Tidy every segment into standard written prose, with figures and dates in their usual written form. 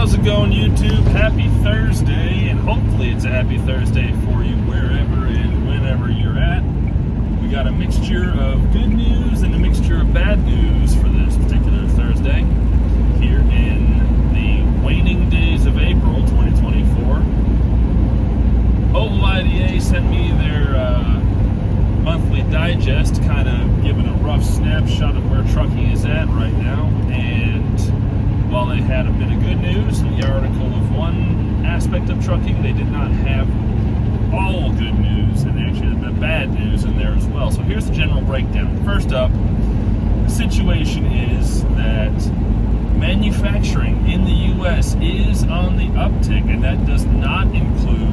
How's it going, YouTube? Happy Thursday, and hopefully it's a happy Thursday for you wherever and whenever you're at. We got a mixture of good news and a mixture of bad news for this particular Thursday here in the waning days of April 2024. Oval IDA sent me their monthly digest, kind of giving a rough snapshot of where trucking is at right now. And while they had a bit of good news in the article of one aspect of trucking, they did not have all good news, and actually a bit of bad news in there as well. So here's the general breakdown. First up, the situation is that manufacturing in the U.S. is on the uptick, and that does not include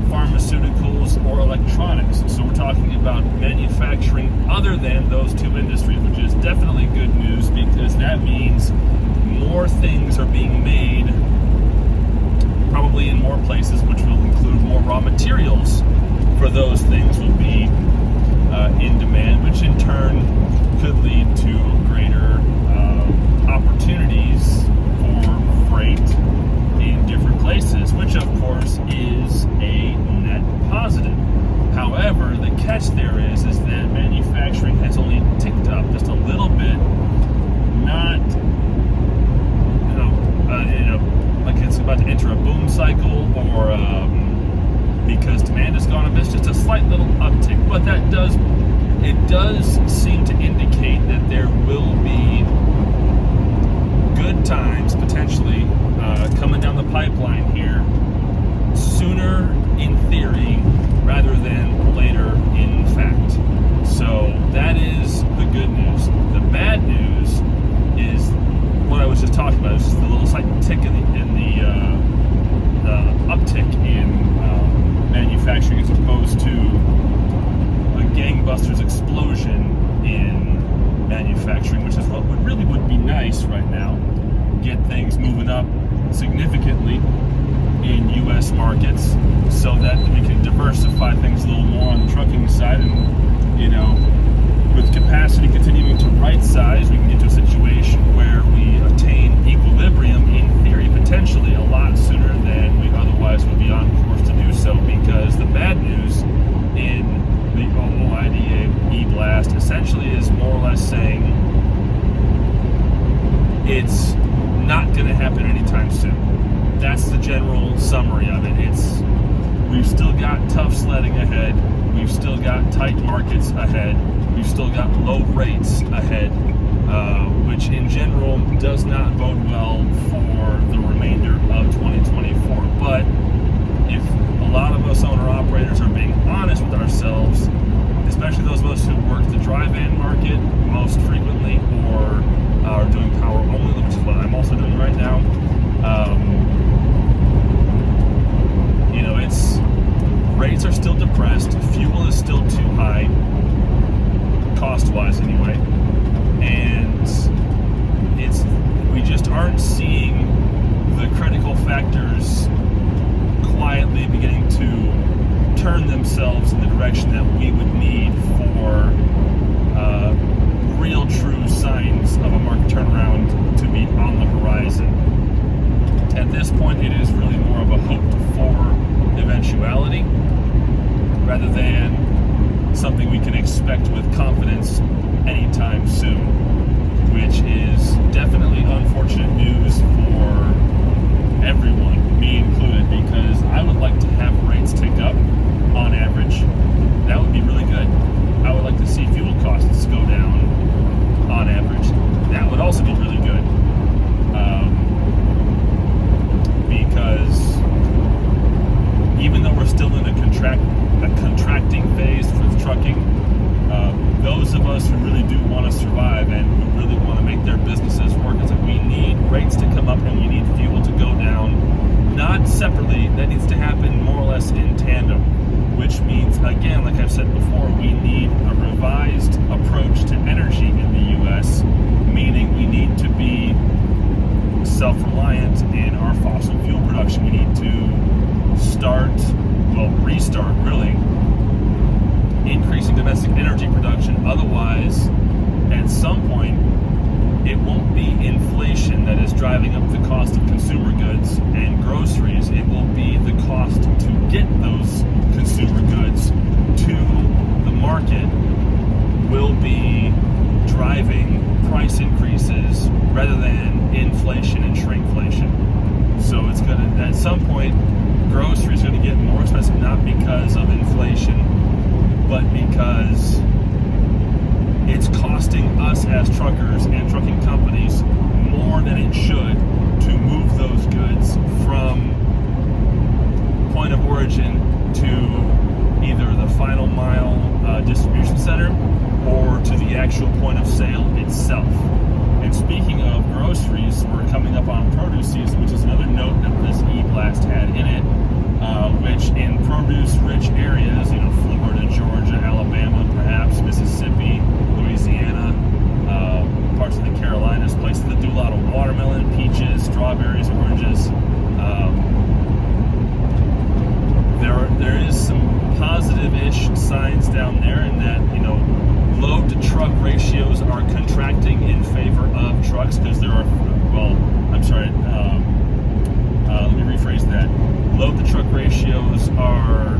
pharmaceuticals or electronics. So we're talking about manufacturing other than those two industries, which is definitely good news, because that means more things are being made, probably in more places, which will include more raw materials for those things will be in demand, which in turn could lead to greater opportunities for freight in different places, which of course is a net positive. However, the catch there is that manufacturing has only ticked up just a little bit, not like it's about to enter a boom cycle, or because demand has gone up. It's just a slight little uptick, but it does seem to indicate that there will be good times potentially coming down the pipeline here sooner in theory rather than later in fact. So that is the good news. The bad news is what I was just talking about. It's just a little slight tick in the uptick in manufacturing, as opposed to a gangbusters explosion in manufacturing, which is what would be nice right now. Get things moving up significantly in U.S. markets, so that we can diversify things a little more on the trucking side, and with capacity continuing to right size, we can get to a situation where we attain equilibrium in theory, potentially a lot sooner than we otherwise would be on course to do so, because the bad news in the Oval IDA e-blast essentially is more or less saying it's not going to happen anytime soon. That's the general summary of it. We've still got tough sledding ahead. We've still got tight markets ahead. We've still got low rates ahead, which in general does not bode well for the remainder of 2024. But if a lot of us owner-operators are being honest with ourselves, especially those of us who work the dry-van market most frequently, or are doing power only, which is what I'm also doing right now, rates are still depressed, fuel is still too high, cost-wise anyway, and we just aren't seeing the critical factors quietly beginning to turn themselves in the direction that we would need for real true signs of a market turnaround to be on the horizon. At this point, it is really more of a hope for eventuality rather than something we can expect with confidence anytime soon, which is definitely unfortunate news for everyone, me included, because I would like to have rates tick up on average. That would be really good. I would like to see fuel costs go down on average. That would also be really good, because even though we're still in a contracting phase with trucking, those of us who really do want to survive and who really want to make their businesses work, it's like we need rates to come up and we need fuel to go down, not separately. That needs to happen more or less in tandem, which means, again, like I've said before, we need a revised approach to energy in the U.S., meaning we need to be self-reliant in our fossil fuel production. We need to restart really increasing domestic energy production. Otherwise, at some point, it won't be inflation that is driving up the cost of consumer goods and groceries. It will be the cost to get those consumer goods to the market will be driving price increases rather than inflation and shrinkflation. So it's going to, at some point, groceries are going to get more expensive, not because of inflation, but because it's costing us as truckers and trucking companies more than it should to move those goods from point of origin to either the final mile distribution center or to the actual point of sale itself. And speaking of groceries, we're coming up on produce season, which is another note that this e-blast had in it, which in produce-rich areas, Florida, Georgia, Alabama, perhaps Mississippi, Louisiana, parts of the Carolinas, places that do a lot of watermelon, peaches, strawberries, oranges. There is some positive-ish signs down there in that, load to truck ratios are contracting in favor of trucks because there are, let me rephrase that. Load to truck ratios are,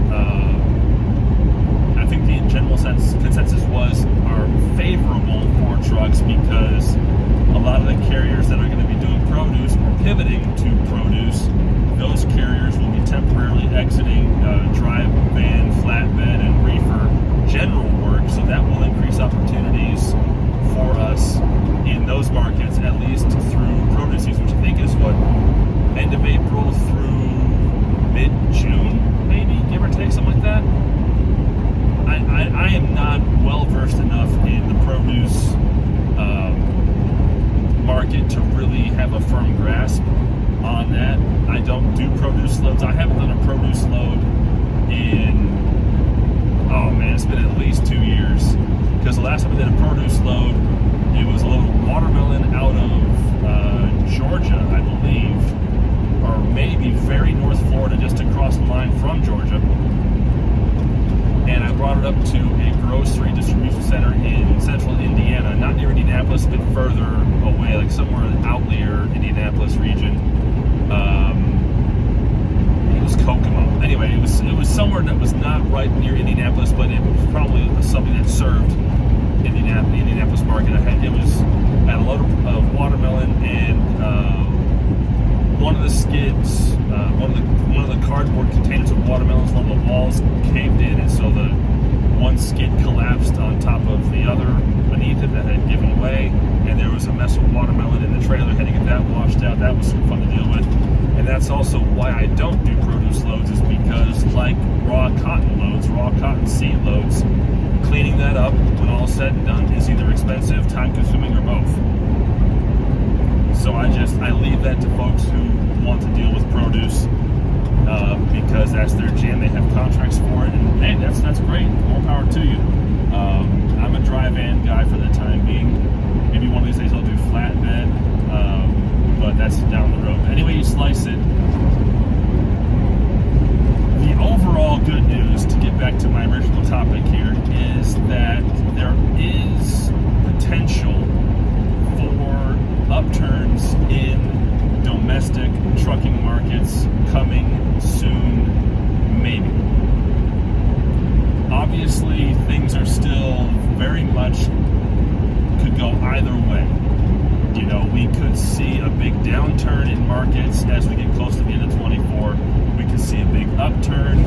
I think the general consensus are favorable for trucks because a lot of the carriers that are going to be doing produce or pivoting to produce, those carriers will be temporarily exiting dry van, flatbed, and reefer general work, so that will increase opportunities for us in those markets, at least through produce season, which I think is end of April through mid-June, maybe, give or take, something like that. I am not well versed enough in the produce market to really have a firm grasp on that. I don't do produce loads. I haven't done a produce load it's been at least 2 years, because the last time I did a produce load, it was a little watermelon out of Georgia, I believe, or maybe very North Florida, just across the line from Georgia. And I brought it up to a grocery distribution center in central Indiana, not near Indianapolis, but further away, like somewhere in the Outlier, Indianapolis region. It was Kokomo. Anyway, it was somewhere that was not right near Indianapolis, but it was probably something that served Indianapolis market. It was had a load of watermelon, and one of the skids, one of the cardboard containers of watermelons, one of the walls caved in, and so the one skid collapsed on top of the other beneath it that had given way, and there was a mess of watermelon in the trailer. Had to get that washed out. That was fun to deal with. And that's also why I don't do produce loads, is because, like raw cotton seed loads, cleaning that up when all said and done is either expensive, time-consuming, or both. So I leave that to folks who want to deal with produce because that's their jam. They have contracts for it, and hey, that's great. More power to you. I'm a dry van guy for the time being. Maybe one of these days I'll do flatbed, but that's down the road. But anyway you slice it, the overall good news, to get back to my original topic here, is that there is potential for upturns in domestic trucking markets coming soon, maybe. Obviously, things are still very much could go either way. We could see a big downturn in markets as we get close to the end of 24. We could see a big upturn.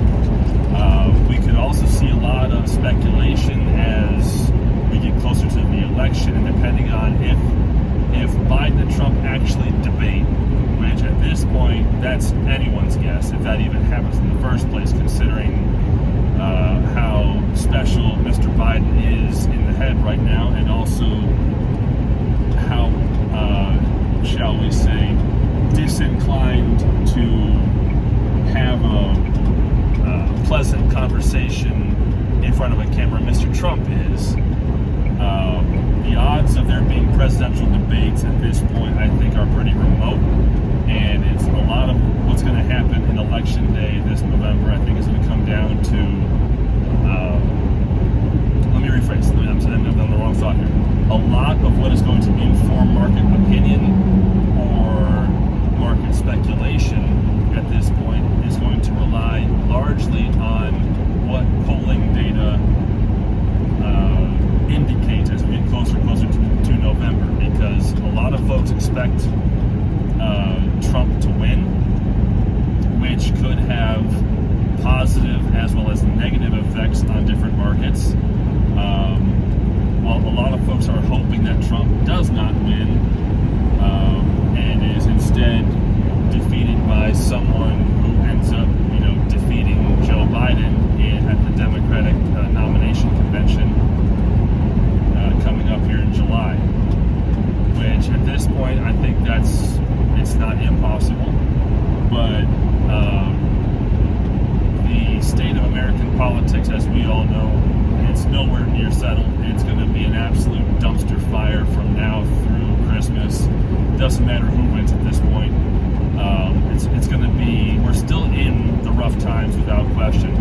We could also see a lot of speculation as we get closer to the election, and depending on if Biden and Trump actually debate, which at this point, that's anyone's guess, if that even happens in the first place, considering how special Mr. Biden is in the head right now, and also how, shall we say, disinclined to have a pleasant conversation in front of a camera Mr. Trump is. The odds of there being presidential debates at this point, I think, are pretty remote, and it's a lot of what's going to happen in Election Day this November, I think, is going to come down to, let me rephrase, I'm on the wrong thought here. A lot of what is going to inform market speculation at this point is going to rely largely on what polling data indicates as we get closer and closer to November, because a lot of folks expect Trump to win, which could have positive as well as negative effects on different markets. While a lot of folks are hoping that Trump does not win and is instead defeated by someone who ends up, defeating Joe Biden at the Democratic nomination convention coming up here in July. Which at this point, I think it's not impossible, but the state of American politics, as we all know, it's nowhere near settled. It's going to be an absolute dumpster fire from now through Christmas. Doesn't matter who wins at this point. It's going to be, we're still in the rough times without question.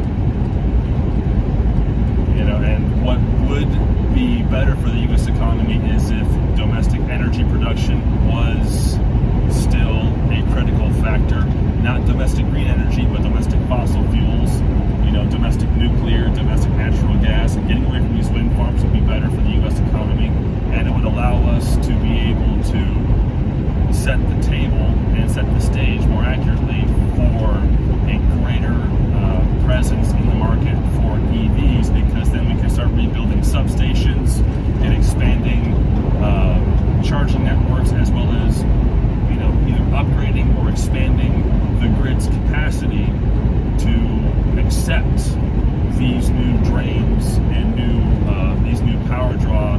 And what would be better for the U.S. economy is if domestic energy production was still a critical factor. Not domestic green energy, but domestic fossil fuels. Domestic nuclear, domestic natural gas, and getting away from these wind farms would be better for the U.S. economy, and it would allow us to be able to set the table and set the stage more accurately for a greater presence in the market for EVs, because then we can start rebuilding substations and expanding charging networks, as well as either upgrading or expanding the grid's capacity to accept these new drains and these new power draw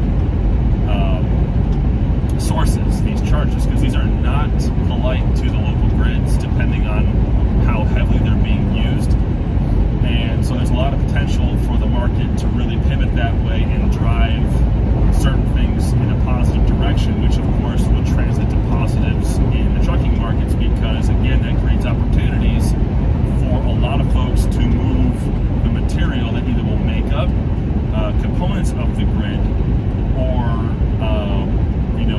sources, these charges, because these are not polite to the local grids, depending on how heavily they're being used. And so there's a lot of potential for the market to really pivot that way and drive certain things in a positive direction, which of course will translate to positives in the trucking markets, because again, that creates opportunities for a lot of folks to move the material that either will make up components of the grid, or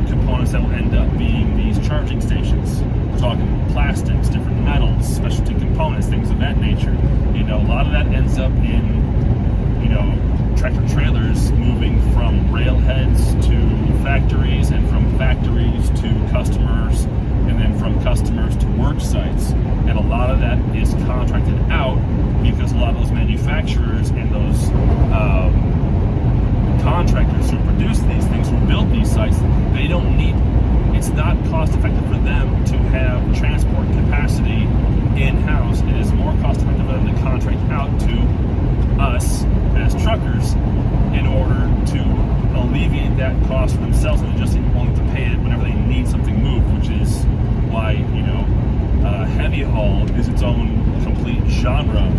components that will end up being these charging stations. We're talking plastics, different metals, specialty components, things of that nature. A lot of that ends up in tractor trailers moving from railheads to factories, and from factories to customers, and then from customers to work sites. And a lot of that is contracted out, because a lot of those manufacturers and those contractors who produce these things, who build these sites, it's not cost effective for them to have transport capacity in-house. It is more cost effective for them to contract out to us as truckers in order to alleviate that cost for themselves, and just willing to pay it whenever they need something moved, which is why heavy haul is its own complete genre,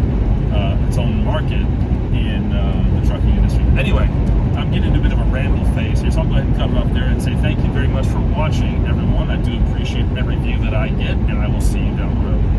its own market in the trucking industry. Anyway, I'm getting into a bit of a ramble phase here, so I'll go ahead and cut it off there and say thank you very much for watching, everyone. I do appreciate every view that I get, and I will see you down the road.